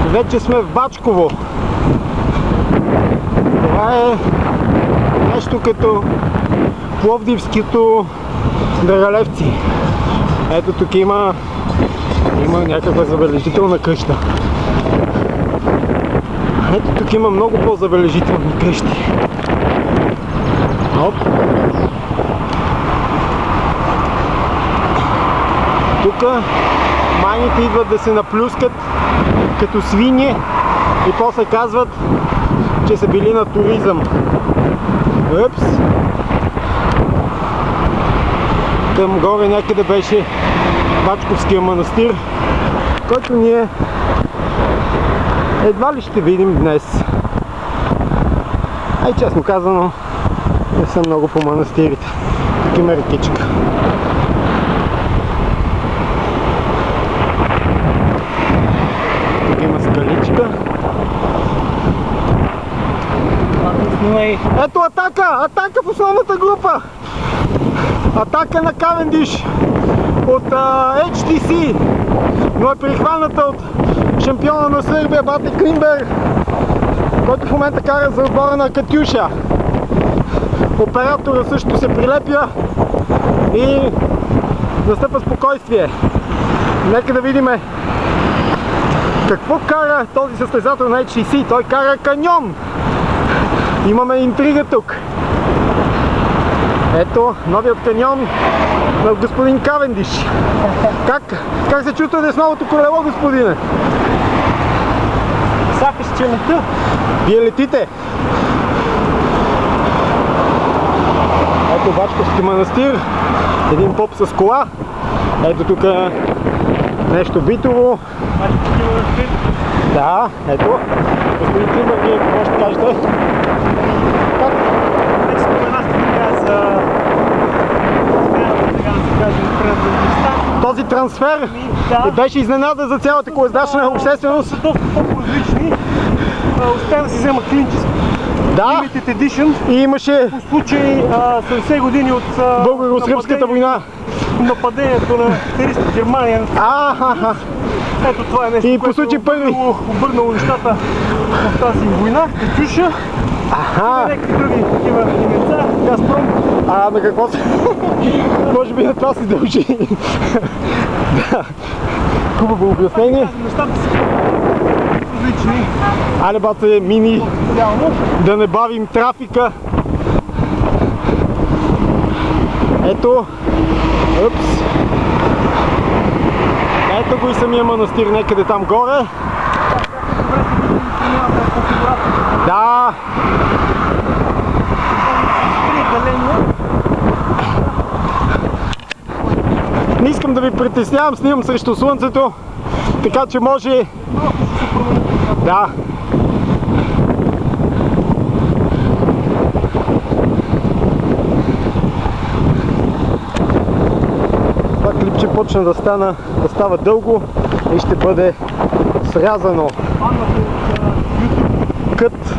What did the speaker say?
Вече сме в Бачково. Това е нещо като пловдивското Драгалевци. Ето тук има някаква забележителна къща. Ето тук има много по-забележителни къщи. Оп. Тук майните идват да се наплюскат като свине и после казват, че са били на туризъм. Упс. Там горе някъде беше Бачковския манастир, който ние едва ли ще видим днес. Ай, честно казано, не съм много по манастирите. Тук има рекичка. Тук има скаличка. Ето атака! Атака в основната група! Атака на Кавендиш от HTC, но е прихваната от шампиона на Сърбия Бате Климберг, който в момента кара за отбора на Катюша. Оператора също се прилепя и настъпва спокойствие. Нека да видим какво кара този състезател на HTC. Той кара каньон. Имаме интрига тук. Ето новият каньон на господин Кавендиш. Как се чувствате с новото колело, господине? Сакаш, че лета? Вие летите? Ето Бачковски манастир. Един поп с кола. Ето тук нещо битово. Да, ето. Господин Климберг, вие какво ще кажете? Вече споменахте така за този трансфер беше изненада за цялата колездачна общественост. Доста по-различни. Успя да си взема клинчество. Да. Limited Edition. И имаше по случай 70 години от българо-сръбската война. Нападението на терористите в Германия. Ето това е нещо, и по случай първи обърнало нещата в тази война. Катюша. Някакви други такива именца. Газпром. На какво се? Може би на това се дължи. Да. Хубаво обяснение. Нещата са различни. Але бате, мини, да не бавим трафика. Ето. Упс. Ето го и самия манастир някъде там горе. Да. Не искам да ви притеснявам, снимам срещу слънцето, така че може... Да. Това клипче почна да става дълго и ще бъде срязано. Кът.